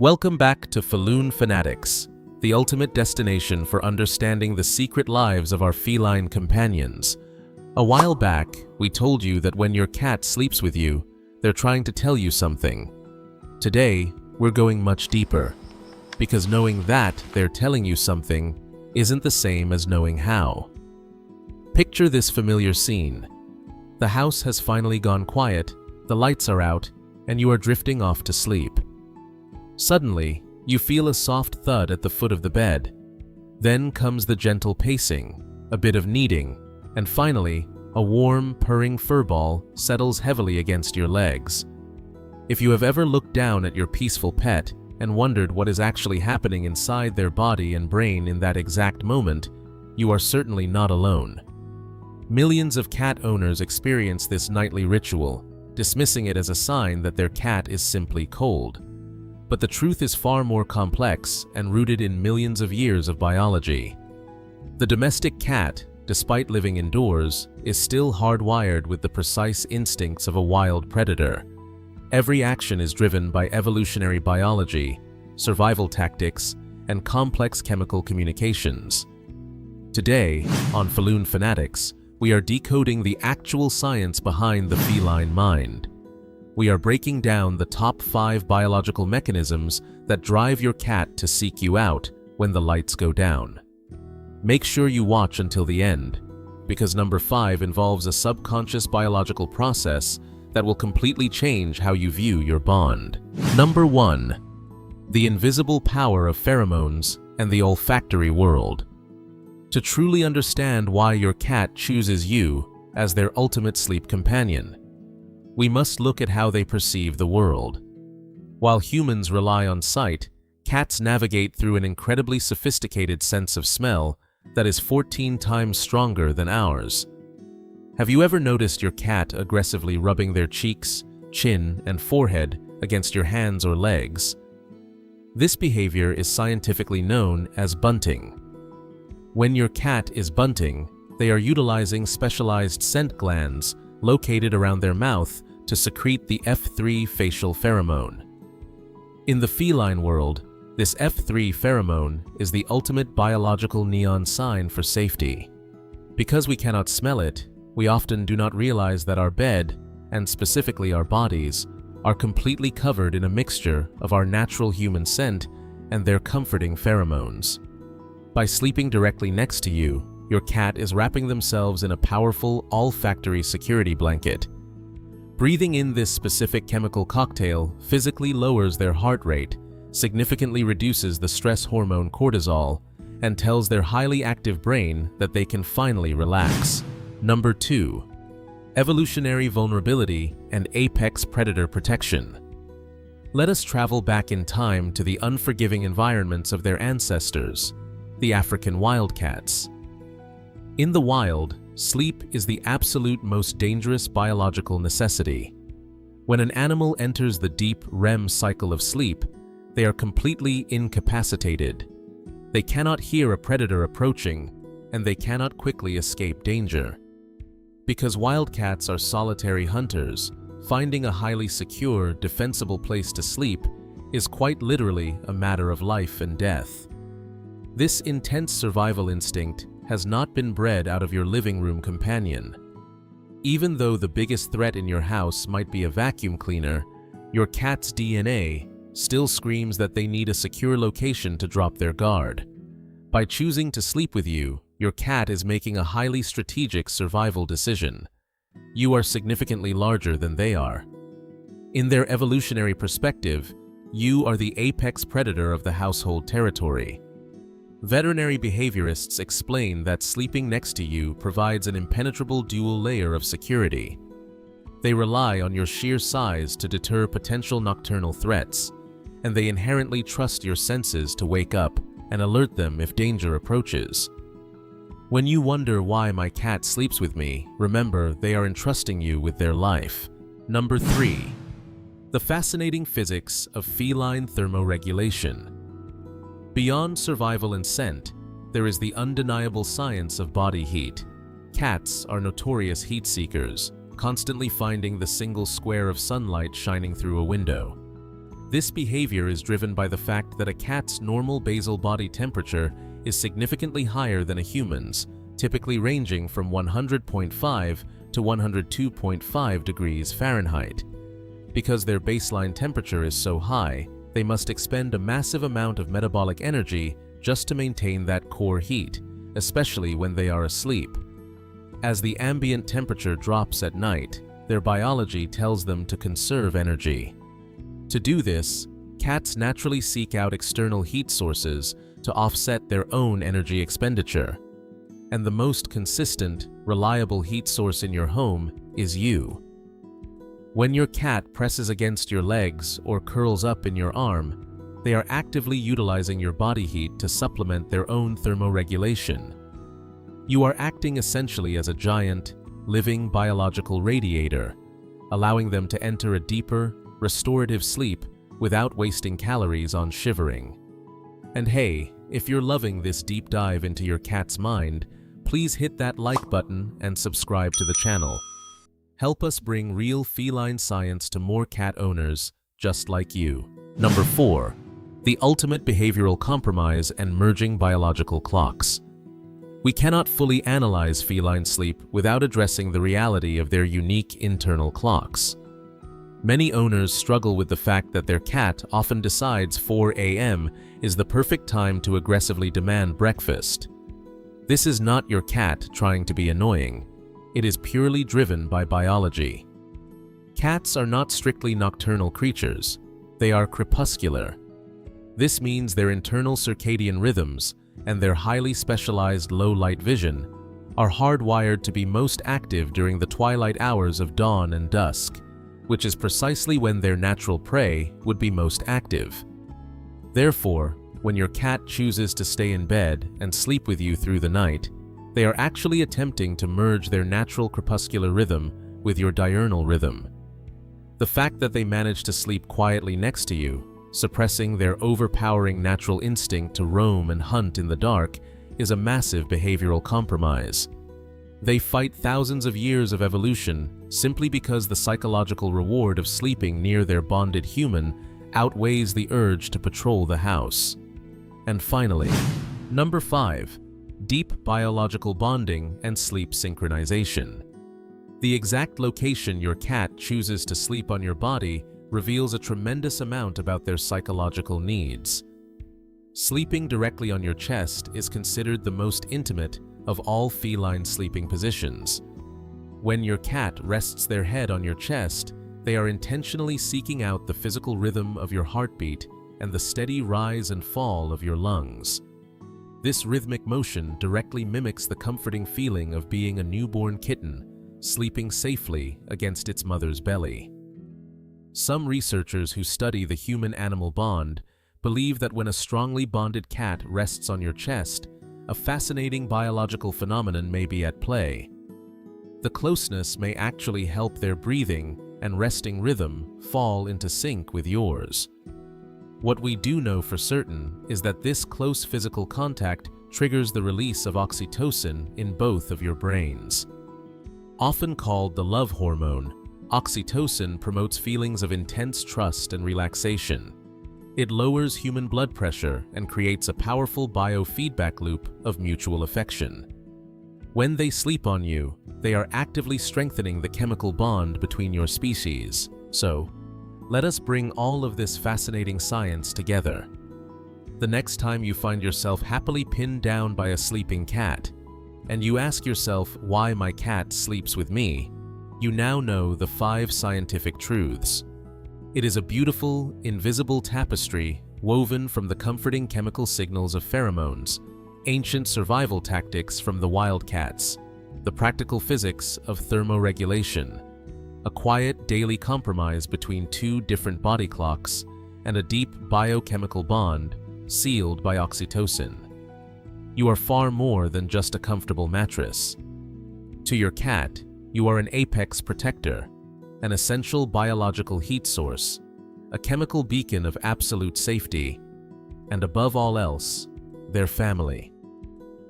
Welcome back to Feline Fanatics, the ultimate destination for understanding the secret lives of our feline companions. A while back, we told you that when your cat sleeps with you, they're trying to tell you something. Today, we're going much deeper, because knowing that they're telling you something isn't the same as knowing how. Picture this familiar scene. The house has finally gone quiet, the lights are out, and you are drifting off to sleep. Suddenly, you feel a soft thud at the foot of the bed. Then comes the gentle pacing, a bit of kneading, and finally, a warm, purring furball settles heavily against your legs. If you have ever looked down at your peaceful pet and wondered what is actually happening inside their body and brain in that exact moment, you are certainly not alone. Millions of cat owners experience this nightly ritual, dismissing it as a sign that their cat is simply cold. But the truth is far more complex and rooted in millions of years of biology. The domestic cat, despite living indoors, is still hardwired with the precise instincts of a wild predator. Every action is driven by evolutionary biology, survival tactics, and complex chemical communications. Today, on Feline Fanatics, we are decoding the actual science behind the feline mind. We are breaking down the top 5 biological mechanisms that drive your cat to seek you out when the lights go down. Make sure you watch until the end, because number 5 involves a subconscious biological process that will completely change how you view your bond. Number 1. The invisible power of pheromones and the olfactory world. To truly understand why your cat chooses you as their ultimate sleep companion, we must look at how they perceive the world. While humans rely on sight, cats navigate through an incredibly sophisticated sense of smell that is 14 times stronger than ours. Have you ever noticed your cat aggressively rubbing their cheeks, chin, and forehead against your hands or legs? This behavior is scientifically known as bunting. When your cat is bunting, they are utilizing specialized scent glands located around their mouth to secrete the F3 facial pheromone. In the feline world, this F3 pheromone is the ultimate biological neon sign for safety. Because we cannot smell it, we often do not realize that our bed, and specifically our bodies, are completely covered in a mixture of our natural human scent and their comforting pheromones. By sleeping directly next to you, your cat is wrapping themselves in a powerful olfactory security blanket. Breathing in this specific chemical cocktail physically lowers their heart rate, significantly reduces the stress hormone cortisol, and tells their highly active brain that they can finally relax. Number 2. Evolutionary vulnerability and apex predator protection. Let us travel back in time to the unforgiving environments of their ancestors, the African wildcats. In the wild, sleep is the absolute most dangerous biological necessity. When an animal enters the deep REM cycle of sleep, they are completely incapacitated. They cannot hear a predator approaching, and they cannot quickly escape danger. Because wildcats are solitary hunters, finding a highly secure, defensible place to sleep is quite literally a matter of life and death. This intense survival instinct has not been bred out of your living room companion. Even though the biggest threat in your house might be a vacuum cleaner, your cat's DNA still screams that they need a secure location to drop their guard. By choosing to sleep with you, your cat is making a highly strategic survival decision. You are significantly larger than they are. In their evolutionary perspective, you are the apex predator of the household territory. Veterinary behaviorists explain that sleeping next to you provides an impenetrable dual layer of security. They rely on your sheer size to deter potential nocturnal threats, and they inherently trust your senses to wake up and alert them if danger approaches. When you wonder why my cat sleeps with me, remember they are entrusting you with their life. Number 3. The fascinating physics of feline thermoregulation. Beyond survival and scent, there is the undeniable science of body heat. Cats are notorious heat seekers, constantly finding the single square of sunlight shining through a window. This behavior is driven by the fact that a cat's normal basal body temperature is significantly higher than a human's, typically ranging from 100.5 to 102.5 degrees Fahrenheit. Because their baseline temperature is so high, they must expend a massive amount of metabolic energy just to maintain that core heat, especially when they are asleep. As the ambient temperature drops at night, their biology tells them to conserve energy. To do this, cats naturally seek out external heat sources to offset their own energy expenditure. And the most consistent, reliable heat source in your home is you. When your cat presses against your legs or curls up in your arm, they are actively utilizing your body heat to supplement their own thermoregulation. You are acting essentially as a giant, living biological radiator, allowing them to enter a deeper, restorative sleep without wasting calories on shivering. And hey, if you're loving this deep dive into your cat's mind, please hit that like button and subscribe to the channel. Help us bring real feline science to more cat owners just like you. Number 4. The ultimate behavioral compromise and merging biological clocks. We cannot fully analyze feline sleep without addressing the reality of their unique internal clocks. Many owners struggle with the fact that their cat often decides 4 a.m. is the perfect time to aggressively demand breakfast. This is not your cat trying to be annoying. It is purely driven by biology. Cats are not strictly nocturnal creatures. They are crepuscular. This means their internal circadian rhythms and their highly specialized low-light vision are hardwired to be most active during the twilight hours of dawn and dusk, which is precisely when their natural prey would be most active. Therefore, when your cat chooses to stay in bed and sleep with you through the night, they are actually attempting to merge their natural crepuscular rhythm with your diurnal rhythm. The fact that they manage to sleep quietly next to you, suppressing their overpowering natural instinct to roam and hunt in the dark, is a massive behavioral compromise. They fight thousands of years of evolution simply because the psychological reward of sleeping near their bonded human outweighs the urge to patrol the house. And finally, number 5. Deep biological bonding and sleep synchronization. The exact location your cat chooses to sleep on your body reveals a tremendous amount about their psychological needs. Sleeping directly on your chest is considered the most intimate of all feline sleeping positions. When your cat rests their head on your chest, they are intentionally seeking out the physical rhythm of your heartbeat and the steady rise and fall of your lungs. This rhythmic motion directly mimics the comforting feeling of being a newborn kitten, sleeping safely against its mother's belly. Some researchers who study the human-animal bond believe that when a strongly bonded cat rests on your chest, a fascinating biological phenomenon may be at play. The closeness may actually help their breathing and resting rhythm fall into sync with yours. What we do know for certain is that this close physical contact triggers the release of oxytocin in both of your brains. Often called the love hormone, oxytocin promotes feelings of intense trust and relaxation. It lowers human blood pressure and creates a powerful biofeedback loop of mutual affection. When they sleep on you, they are actively strengthening the chemical bond between your species. So, let us bring all of this fascinating science together. The next time you find yourself happily pinned down by a sleeping cat, and you ask yourself why my cat sleeps with me, you now know the 5 scientific truths. It is a beautiful, invisible tapestry woven from the comforting chemical signals of pheromones, ancient survival tactics from the wildcats, the practical physics of thermoregulation, a quiet daily compromise between 2 different body clocks, and a deep biochemical bond sealed by oxytocin. You are far more than just a comfortable mattress. To your cat, you are an apex protector, an essential biological heat source, a chemical beacon of absolute safety, and above all else, their family.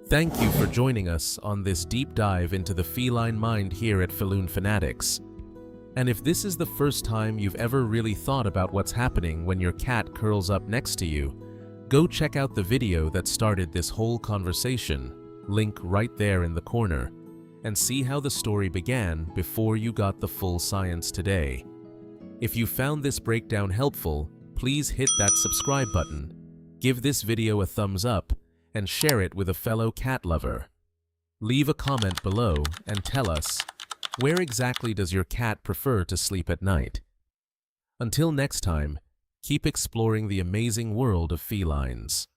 Thank you for joining us on this deep dive into the feline mind here at Feline Fanatics. And if this is the first time you've ever really thought about what's happening when your cat curls up next to you, go check out the video that started this whole conversation, link right there in the corner, and see how the story began before you got the full science today. If you found this breakdown helpful, please hit that subscribe button, give this video a thumbs up, and share it with a fellow cat lover. Leave a comment below and tell us, where exactly does your cat prefer to sleep at night? Until next time, keep exploring the amazing world of felines.